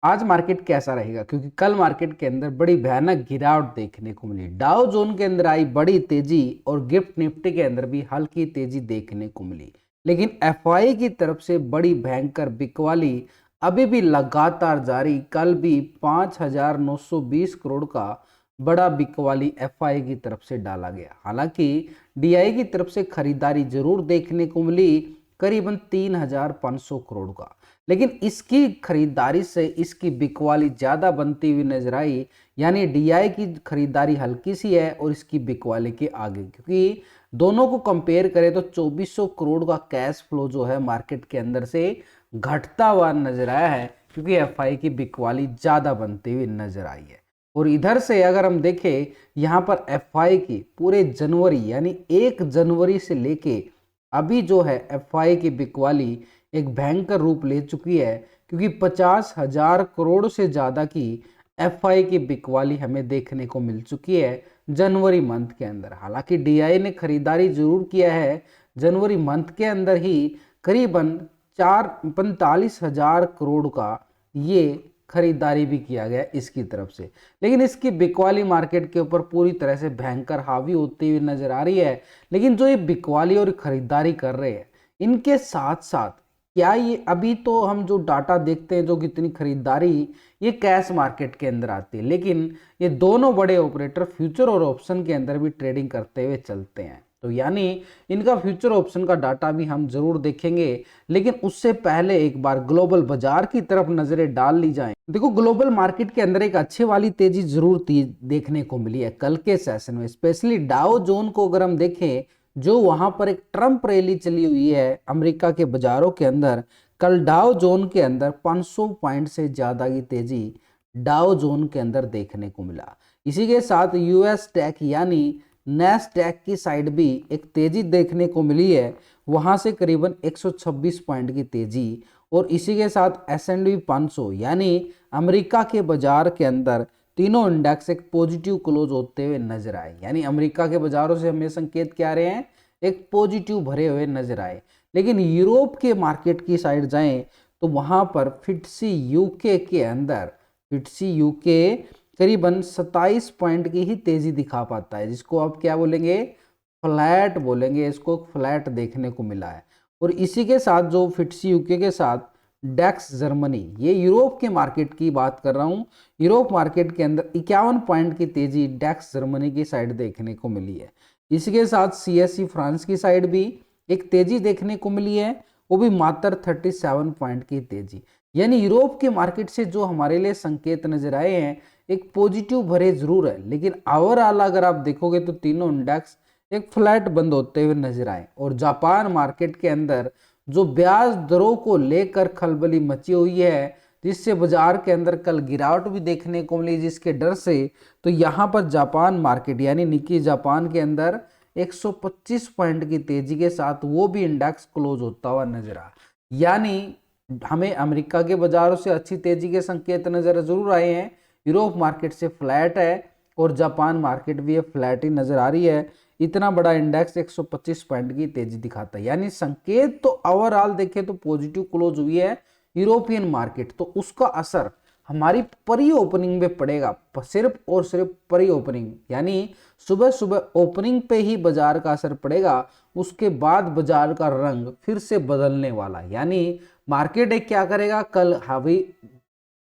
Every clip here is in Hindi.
आज मार्केट कैसा रहेगा, क्योंकि कल मार्केट के अंदर बड़ी भयानक गिरावट देखने को मिली। डाउ जोन के अंदर आई बड़ी तेजी और गिफ्ट निफ्टी के अंदर भी हल्की तेजी देखने को मिली। लेकिन एफआई की तरफ से बड़ी भयंकर बिकवाली अभी भी लगातार जारी। कल भी 5,920 करोड़ का बड़ा बिकवाली एफआई की तरफ से डाला गया। हालांकि डीआई की तरफ से खरीदारी जरूर देखने को मिली, करीबन 3,500 करोड़ का। लेकिन इसकी खरीदारी से इसकी बिकवाली ज्यादा बनती हुई नजर आई। यानी डीआई की खरीदारी हल्की सी है और इसकी बिकवाली के आगे, क्योंकि दोनों को कंपेयर करें तो 2400 करोड़ का कैश फ्लो जो है मार्केट के अंदर से घटता हुआ नजर आया है, क्योंकि एफआई की बिकवाली ज्यादा बनती हुई नजर आई है। और इधर से अगर हम देखें, यहाँ पर एफआई की पूरे जनवरी यानी 1 जनवरी से लेके अभी जो है एफआई की बिकवाली एक भयंकर रूप ले चुकी है, क्योंकि 50,000 करोड़ से ज्यादा की एफआई की बिकवाली हमें देखने को मिल चुकी है जनवरी मंथ के अंदर। हालांकि डीआई ने खरीदारी जरूर किया है जनवरी मंथ के अंदर ही, करीबन 45,000 करोड़ का ये खरीदारी भी किया गया इसकी तरफ से। लेकिन इसकी बिकवाली मार्केट के ऊपर पूरी तरह से भयंकर हावी होती हुई नजर आ रही है। लेकिन जो ये बिकवाली और खरीदारी कर रहे हैं, इनके साथ साथ क्या ये अभी तो हम जो डाटा देखते हैं जो कितनी खरीदारी ये कैश मार्केट के अंदर आती है, लेकिन ये दोनों बड़े ऑपरेटर फ्यूचर और ऑप्शन के अंदर भी ट्रेडिंग करते हुए चलते हैं। तो यानी इनका फ्यूचर ऑप्शन का डाटा भी हम जरूर देखेंगे। लेकिन उससे पहले एक बार ग्लोबल बाजार की तरफ नजरें डाल ली जाएं। देखो, ग्लोबल मार्केट के अंदर एक अच्छे वाली तेजी जरूर देखने को मिली है कल के सेशन में। स्पेशली डाउ जोन को अगर हम देखें, जो वहां पर एक ट्रम्प रैली चली हुई है अमेरिका के बाजारों के अंदर, कल डाउ जोन के अंदर 500 पॉइंट से ज्यादा की तेजी डाउ जोन के अंदर देखने को मिला। इसी के साथ यूएस टेक यानी नैस्डैक की साइड भी एक तेजी देखने को मिली है, वहां से करीबन 126 पॉइंट की तेजी। और इसी के साथ एस&पी 500 यानी अमेरिका के बाजार के अंदर तीनों इंडेक्स एक पॉजिटिव क्लोज होते हुए नजर आए। यानी अमेरिका के बाजारों से हमें संकेत क्या आ रहे हैं, एक पॉजिटिव भरे हुए नजर आए। लेकिन यूरोप के मार्केट की साइड जाएं तो वहां पर फिटसी यूके के अंदर फिटसी यूके करीबन 27 पॉइंट की ही तेजी दिखा पाता है, जिसको आप क्या बोलेंगे, फ्लैट बोलेंगे। इसको फ्लैट देखने को मिला है। और इसी के साथ जो फिटसी यूके के साथ डेक्स जर्मनी, ये यूरोप के मार्केट की बात कर रहा हूं, यूरोप मार्केट के अंदर 51 पॉइंट की तेजी डेक्स जर्मनी की साइड देखने को मिली है। इसी के साथ सीएसई फ्रांस की साइड भी एक तेजी देखने को मिली है, वो भी मात्र 37 पॉइंट की तेजी। यानी यूरोप के मार्केट से जो हमारे लिए संकेत नजर आए हैं एक पॉजिटिव भरे जरूर है, लेकिन ओवरऑल अगर आप देखोगे तो तीनों इंडेक्स एक फ्लैट बंद होते हुए नजर आए। और जापान मार्केट के अंदर जो ब्याज दरों को लेकर खलबली मची हुई है, जिससे बाजार के अंदर कल गिरावट भी देखने को मिली जिसके डर से, तो यहाँ पर जापान मार्केट यानी निक्की जापान के अंदर 125 पॉइंट की तेजी के साथ वो भी इंडेक्स क्लोज होता हुआ नजर आ। यानी हमें अमेरिका के बाजारों से अच्छी तेजी के संकेत नजर जरूर आए हैं, यूरोप मार्केट से फ्लैट है और जापान मार्केट भी फ्लैट ही नजर आ रही है। इतना बड़ा इंडेक्स 125 पॉइंट की तेजी दिखाता है, यानी संकेत तो ओवरऑल देखें तो पॉजिटिव क्लोज हुई है यूरोपियन मार्केट। तो उसका असर हमारी प्री ओपनिंग में पड़ेगा, सिर्फ और सिर्फ प्री ओपनिंग, यानी सुबह सुबह ओपनिंग पे ही बाजार का असर पड़ेगा। उसके बाद बाजार का रंग फिर से बदलने वाला, यानी मार्केट एक क्या करेगा, कल हावी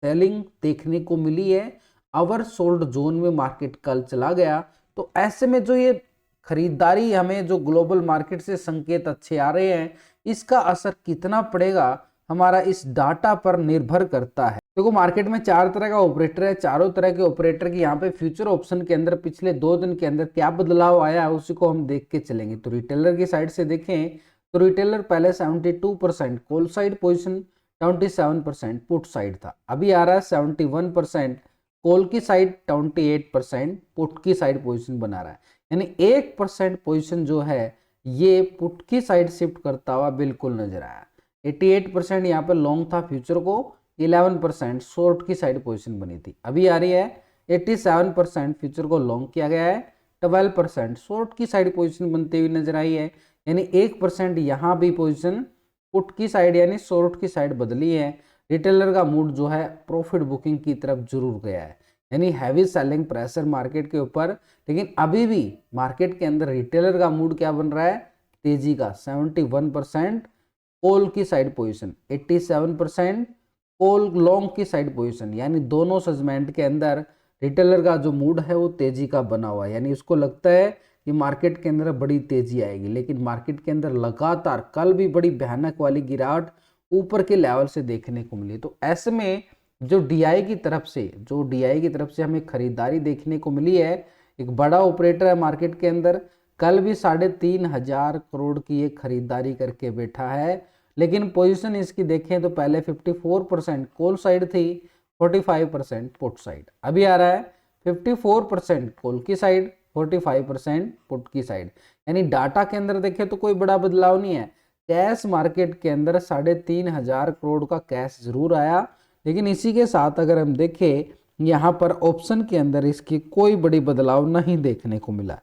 सेलिंग देखने को मिली है, ओवर सोल्ड जोन में मार्केट कल चला गया। तो ऐसे में जो ये खरीदारी हमें जो ग्लोबल मार्केट से संकेत अच्छे आ रहे हैं, इसका असर कितना पड़ेगा हमारा इस डाटा पर निर्भर करता है। देखो, मार्केट में 4 तरह का ऑपरेटर है, चारों तरह के ऑपरेटर की यहाँ पे फ्यूचर ऑप्शन के अंदर पिछले 2 दिन के अंदर क्या बदलाव आया है उसी को हम देख के चलेंगे। तो रिटेलर की साइड से देखें तो रिटेलर पहले 72% call side position, 27% put side था। अभी आ रहा है 71% कॉल की साइड, 28% पुट की साइड पोजीशन बना रहा है। यानी 1% पोजीशन जो है ये पुट की साइड शिफ्ट करता हुआ बिल्कुल नजर आया। 88% यहाँ पर लॉन्ग था फ्यूचर को, 11% शॉर्ट की साइड पोजीशन बनी थी। अभी आ रही है 87% फ्यूचर को लॉन्ग किया गया है, 12% शॉर्ट की साइड पोजीशन बनती हुई नजर आई है। यानी 1% यहाँ भी पोजीशन पुट की साइड यानी शॉर्ट की साइड बदली है। रिटेलर का मूड जो है प्रॉफिट बुकिंग की तरफ जरूर गया है, यानी हैवी सेलिंग प्रेशर मार्केट के ऊपर। लेकिन अभी भी मार्केट के अंदर रिटेलर का मूड क्या बन रहा है, तेजी का। 71% कॉल की साइड पोजीशन, 87% कॉल लॉन्ग की साइड पोजीशन, यानी दोनों सेगमेंट के अंदर रिटेलर का जो मूड है वो तेजी का बना हुआ है। यानी उसको लगता है कि मार्केट के अंदर बड़ी तेजी आएगी, लेकिन मार्केट के अंदर लगातार कल भी बड़ी भयानक वाली गिरावट ऊपर के लेवल से देखने को मिली। तो ऐसे में जो डीआई की तरफ से हमें खरीदारी देखने को मिली है, एक बड़ा ऑपरेटर है मार्केट के अंदर, कल भी 3,500 करोड़ की ये खरीदारी करके बैठा है। लेकिन पोजीशन इसकी देखें तो पहले 54% कॉल साइड थी, 45% पुट साइड। अभी आ रहा है 54% कॉल की साइड, 45% पुट की साइड। यानी डाटा के अंदर देखें तो कोई बड़ा बदलाव नहीं है। कैश मार्केट के अंदर 3,500 करोड़ का कैश जरूर आया, लेकिन इसी के साथ अगर हम देखें यहाँ पर ऑप्शन के अंदर इसकी कोई बड़ी बदलाव नहीं देखने को मिला।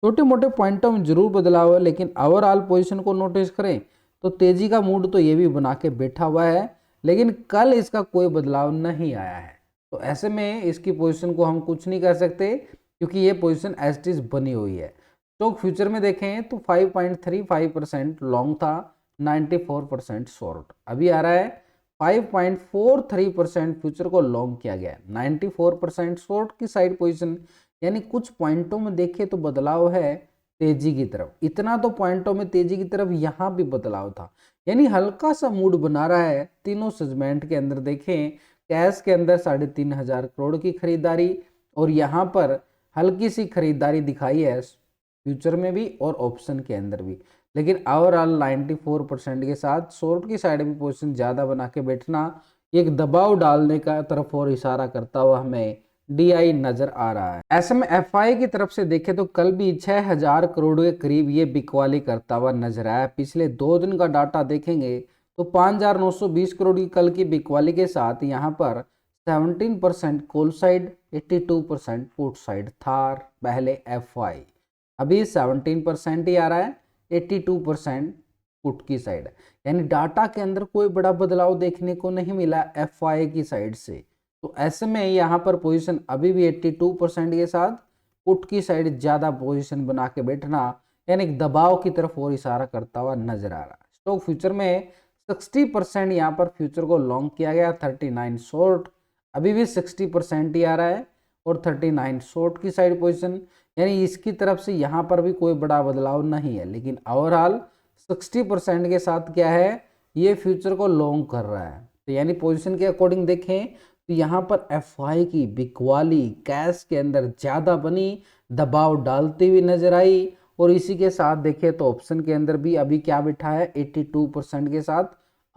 छोटे मोटे पॉइंटों में जरूर बदलाव है, लेकिन ओवरऑल पोजीशन को नोटिस करें तो तेजी का मूड तो ये भी बना के बैठा हुआ है, लेकिन कल इसका कोई बदलाव नहीं आया है। तो ऐसे में इसकी पोजीशन को हम कुछ नहीं कर सकते, क्योंकि ये पोजीशन एज इट इज बनी हुई है। स्टॉक फ्यूचर में देखें तो 5.35% लॉन्ग था, 94% शॉर्ट। अभी आ रहा है 5.43% फ्यूचर को लॉन्ग किया गया, 94% शॉर्ट की साइड पोजीशन। यानी कुछ पॉइंटों में देखें तो बदलाव है तेजी की तरफ। इतना तो पॉइंटों में तेजी की तरफ यहाँ भी बदलाव था, यानी हल्का सा मूड बना रहा है तीनों सेगमेंट के अंदर। देखें कैश के अंदर 3,500 करोड़ की खरीदारी, और यहाँ पर हल्की सी खरीदारी दिखाई है फ्यूचर में भी और ऑप्शन के अंदर भी। लेकिन ओवरऑल 94% के साथ शॉर्ट की साइड में पोजीशन ज़्यादा बना के बैठना एक दबाव डालने का तरफ और इशारा करता हुआ हमें डीआई नजर आ रहा है। ऐसे में एफआई की तरफ से देखें तो कल भी 6,000 करोड़ के करीब ये बिकवाली करता हुआ नजर आया। पिछले 2 दिन का डाटा देखेंगे तो 5,920 करोड़ की कल की बिकवाली के साथ यहाँ पर 17% कॉल साइड, 82% पुट साइड था पहले एफआई। अभी 17% ही आ रहा है, 82% पुट की साइड। यानी डाटा के अंदर कोई बड़ा बदलाव देखने को नहीं मिला एफआई की साइड से। तो ऐसे में यहाँ पर पोजीशन अभी भी 82% के साथ पुट की साइड ज़्यादा पोजीशन बना के बैठना, यानी दबाव की तरफ और इशारा करता हुआ नजर आ रहा है। स्टॉक फ्यूचर में 60% यहाँ पर फ्यूचर को लॉन्ग किया गया, 39 शॉर्ट। अभी भी 60% ही आ रहा है और 39 शॉर्ट की साइड पोजीशन। यानी इसकी तरफ से यहाँ पर भी कोई बड़ा बदलाव नहीं है, लेकिन ओवरऑल 60% के साथ क्या है, ये फ्यूचर को लॉन्ग कर रहा है। तो यानी पोजीशन के अकॉर्डिंग देखें तो यहाँ पर एफआई की बिकवाली कैश के अंदर ज़्यादा बनी, दबाव डालती हुई नजर आई। और इसी के साथ देखें तो ऑप्शन के अंदर भी अभी क्या बैठा है, 82% के साथ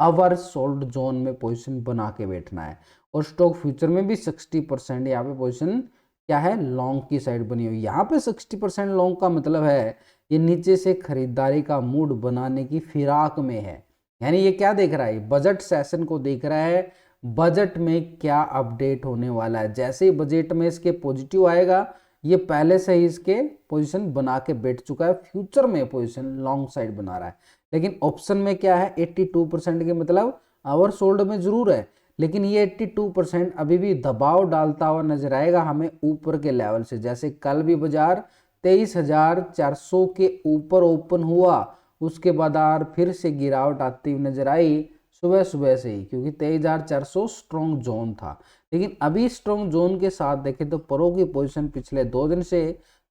अवर सोल्ड जोन में पोजीशन बना के बैठना है। और स्टॉक फ्यूचर में भी 60% यहाँ पे पोजीशन क्या है, लॉन्ग की साइड बनी हुई। यहाँ पे 60% लॉन्ग का मतलब है ये नीचे से खरीदारी का मूड बनाने की फिराक में है। यानी ये क्या देख रहा है, बजट सेशन को देख रहा है, बजट में क्या अपडेट होने वाला है। जैसे ही बजट में इसके पॉजिटिव आएगा, ये पहले से ही इसके पोजीशन बना के बैठ चुका है, फ्यूचर में पोजीशन लॉन्ग साइड बना रहा है। लेकिन ऑप्शन में क्या है, 82% के मतलब आवर सोल्ड में जरूर है, लेकिन ये 82% अभी भी दबाव डालता हुआ नजर आएगा हमें ऊपर के लेवल से। जैसे कल भी बाजार 23,400 के ऊपर ओपन हुआ, उसके बाद फिर से गिरावट आती हुई नजर आई सुबह सुबह से ही, क्योंकि 23,400 स्ट्रॉन्ग जोन था। लेकिन अभी स्ट्रॉन्ग जोन के साथ देखें तो परो की पोजीशन पिछले 2 दिन से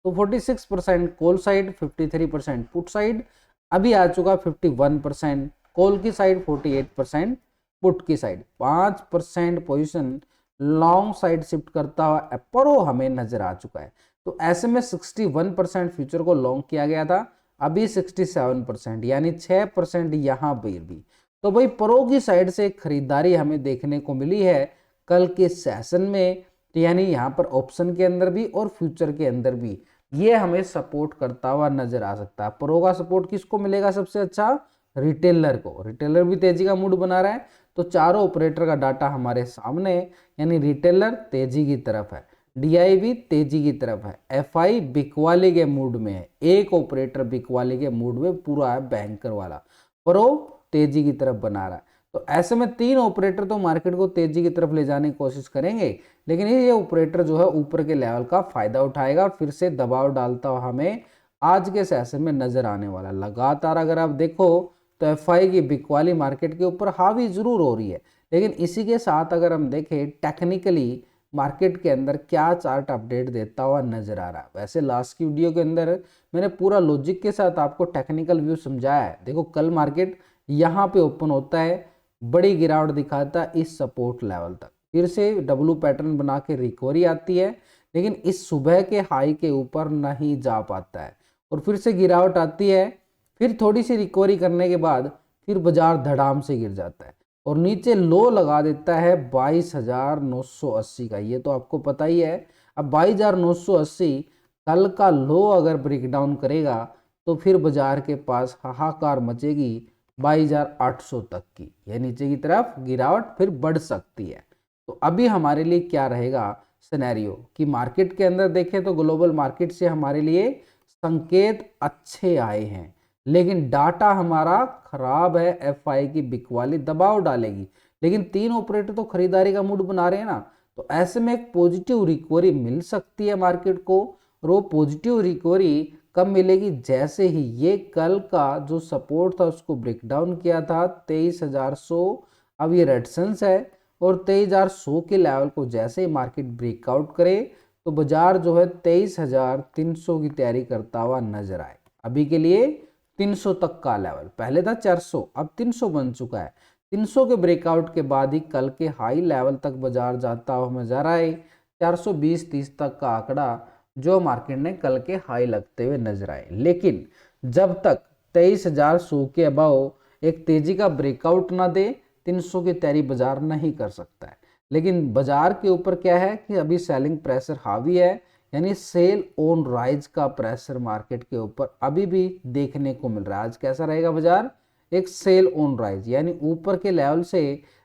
तो 46% कॉल साइड, 53% पुट साइड। अभी आ चुका 51% कॉल की साइड, 48% पुट की side. 5% position long side shift करता हुआ परो हमें नजर आ चुका है। तो ऐसे में 61% फ्यूचर को लॉन्ग किया गया था, अभी 67%, यानी 6% यहाँ पर भी। तो भाई परो की साइड से खरीदारी हमें देखने को मिली है कल के सेशन में। तो यानी यहाँ पर ऑप्शन के अंदर भी और फ्यूचर के अंदर भी ये हमें सपोर्ट करता हुआ नजर आ सकता है। परो का सपोर्ट किसको मिलेगा सबसे अच्छा, रिटेलर को। रिटेलर भी तेजी का मूड बना रहा है, तो चारों ऑपरेटर का डाटा हमारे सामने, यानी रिटेलर तेजी की तरफ है, डीआई भी तेजी की तरफ है, एफआई बिकवाली के मूड में है, एक ऑपरेटर बिकवाली के मूड में पूरा है बैंकर वाला, परो तेजी की तरफ बना रहा है। तो ऐसे में तीन ऑपरेटर तो मार्केट को तेजी की तरफ ले जाने की कोशिश करेंगे, लेकिन ये ऑपरेटर जो है ऊपर के लेवल का फायदा उठाएगा और फिर से दबाव डालता हुआ हमें आज के सेशन में नजर आने वाला। लगातार अगर आप देखो तो एफआई की बिकवाली मार्केट के ऊपर हावी जरूर हो रही है, लेकिन इसी के साथ अगर हम देखें टेक्निकली मार्केट के अंदर क्या चार्ट अपडेट देता हुआ नजर आ रहा है। वैसे लास्ट की वीडियो के अंदर मैंने पूरा लॉजिक के साथ आपको टेक्निकल व्यू समझाया है। देखो कल मार्केट यहाँ पे ओपन होता है, बड़ी गिरावट दिखाता है इस सपोर्ट लेवल तक, फिर से डब्लू पैटर्न बना के रिकवरी आती है, लेकिन इस सुबह के हाई के ऊपर नहीं जा पाता है और फिर से गिरावट आती है, फिर थोड़ी सी रिकवरी करने के बाद फिर बाजार धड़ाम से गिर जाता है और नीचे लो लगा देता है 22,980 का। ये तो आपको पता ही है। अब 22,980 कल का लो अगर ब्रेक डाउन करेगा तो फिर बाजार के पास हाहाकार मचेगी 22,800 तक की। यह नीचे की तरफ गिरावट फिर बढ़ सकती है। तो अभी हमारे लिए क्या रहेगा सिनेरियो कि मार्केट के अंदर देखें तो ग्लोबल मार्केट से हमारे लिए संकेत अच्छे आए हैं, लेकिन डाटा हमारा खराब है। एफआई की बिकवाली दबाव डालेगी, लेकिन तीन ऑपरेटर तो खरीदारी का मूड बना रहे हैं ना, तो ऐसे में एक पॉजिटिव रिकवरी मिल सकती है मार्केट को। और वो पॉजिटिव रिकवरी कब मिलेगी, जैसे ही ये कल का जो सपोर्ट था उसको ब्रेक डाउन किया था 23,100, अब ये रेजिस्टेंस है और 23,100 के लेवल को जैसे ही मार्केट ब्रेकआउट करे तो बाजार जो है 23,300 की तैयारी करता हुआ नजर आए। अभी के लिए 300 तक का लेवल, पहले था 400 अब 300 बन चुका है। 300 के ब्रेकआउट के बाद ही कल के हाई लेवल तक बाजार जाता हुआ नजर आए। 420-30 तक का आंकड़ा जो मार्केट ने कल के हाई लगते हुए नजर आए, लेकिन जब तक 23,100 के अबाव एक तेजी का ब्रेकआउट ना दे 300 की तैयारी बाजार नहीं कर सकता है। लेकिन बाजार के ऊपर क्या है कि अभी सेलिंग प्रेशर हावी है, यानी सेल ऑन राइज का प्रेशर मार्केट के ऊपर अभी भी देखने को मिल रहा है। आज कैसा रहेगा बाजार, एक सेल ऑन राइज, यानी ऊपर के लेवल से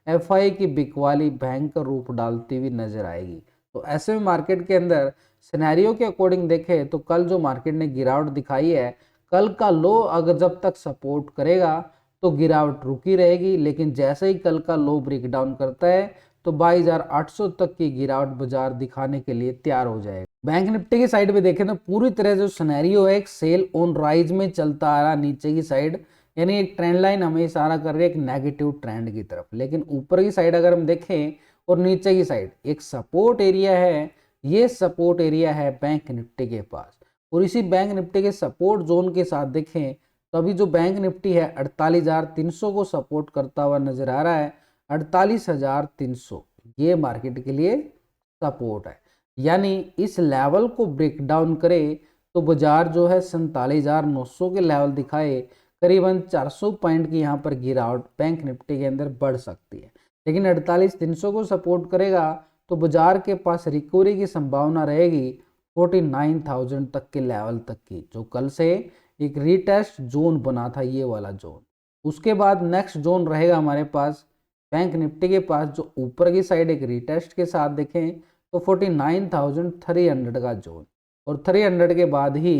एफआई की बिकवाली भयंकर रूप डालती हुई नजर आएगी। तो ऐसे में मार्केट के अंदर सिनेरियो के अकॉर्डिंग देखें तो कल जो मार्केट ने गिरावट दिखाई है, कल का लो अगर जब तक सपोर्ट करेगा तो गिरावट रुकी रहेगी, लेकिन जैसे ही कल का लो ब्रेक डाउन करता है तो 22,800 तक की गिरावट बाजार दिखाने के लिए तैयार हो जाएगा। बैंक निफ्टी की साइड पे देखें तो पूरी तरह जो सिनेरियो है एक सेल ऑन राइज में चलता आ रहा नीचे की साइड, यानी एक ट्रेंड लाइन हमें इशारा कर रही है एक नेगेटिव ट्रेंड की तरफ। लेकिन ऊपर की साइड अगर हम देखें और नीचे की साइड एक सपोर्ट एरिया है, ये सपोर्ट एरिया है बैंक निफ्टी के पास, और इसी बैंक निफ्टी के सपोर्ट जोन के साथ देखें तो अभी जो बैंक निफ्टी है 48,300 को सपोर्ट करता हुआ नजर आ रहा है। 48,300 ये मार्केट के लिए सपोर्ट है, यानी इस लेवल को ब्रेक डाउन करे तो बाजार जो है 47,900 के लेवल दिखाए, करीबन 400 पॉइंट की यहाँ पर गिरावट बैंक निफ्टी के अंदर बढ़ सकती है। लेकिन 48,300 को सपोर्ट करेगा तो बाजार के पास रिकवरी की संभावना रहेगी 49,000 तक के लेवल तक की, जो कल से एक रीटेस्ट जोन बना था ये वाला जोन। उसके बाद नेक्स्ट जोन रहेगा हमारे पास बैंक निफ्टी के पास जो ऊपर की साइड एक रीटेस्ट के साथ देखें तो 49,300 का जोन, और 300 के बाद ही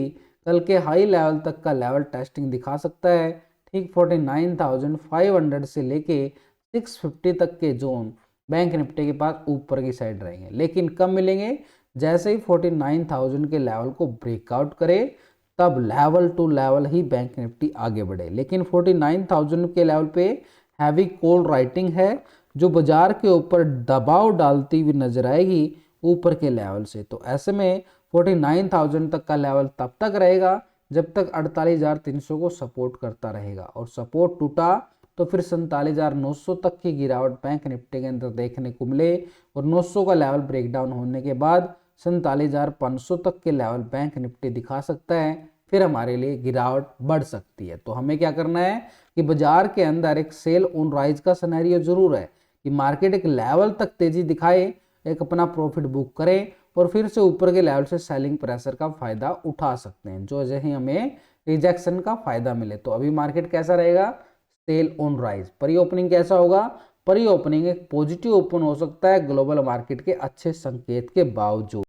कल के हाई लेवल तक का लेवल टेस्टिंग दिखा सकता है। ठीक 49,500 से लेके 650 तक के जोन बैंक निफ्टी के पास ऊपर की साइड रहेंगे, लेकिन कब मिलेंगे, जैसे ही 49,000 के लेवल को ब्रेकआउट करे तब लेवल टू लेवल ही बैंक निफ्टी आगे बढ़े। लेकिन 49,000 के लेवल पे हैवी कॉल राइटिंग है जो बाजार के ऊपर दबाव डालती हुई नजर आएगी ऊपर के लेवल से। तो ऐसे में 49,000 तक का लेवल तब तक रहेगा जब तक 48,300 को सपोर्ट करता रहेगा, और सपोर्ट टूटा तो फिर 47,900 तक की गिरावट बैंक निफ्टी के अंदर देखने को मिले, और 900 का लेवल ब्रेकडाउन होने के बाद 47,500 तक के लेवल बैंक निफ्टी दिखा सकता है, फिर हमारे लिए गिरावट बढ़ सकती है। तो हमें क्या करना है कि बाजार के अंदर एक सेल ऑन राइज का सिनेरियो जरूर है कि मार्केट एक लेवल तक तेजी दिखाए, एक अपना प्रॉफिट बुक करें और फिर से ऊपर के लेवल से सेलिंग प्रेशर का फायदा उठा सकते हैं, जो जैसे हमें रिजेक्शन का फायदा मिले। तो अभी मार्केट कैसा रहेगा, sell on rise. Pre opening कैसा होगा, प्री ओपनिंग एक पॉजिटिव ओपन हो सकता है ग्लोबल मार्केट के अच्छे संकेत के बावजूद।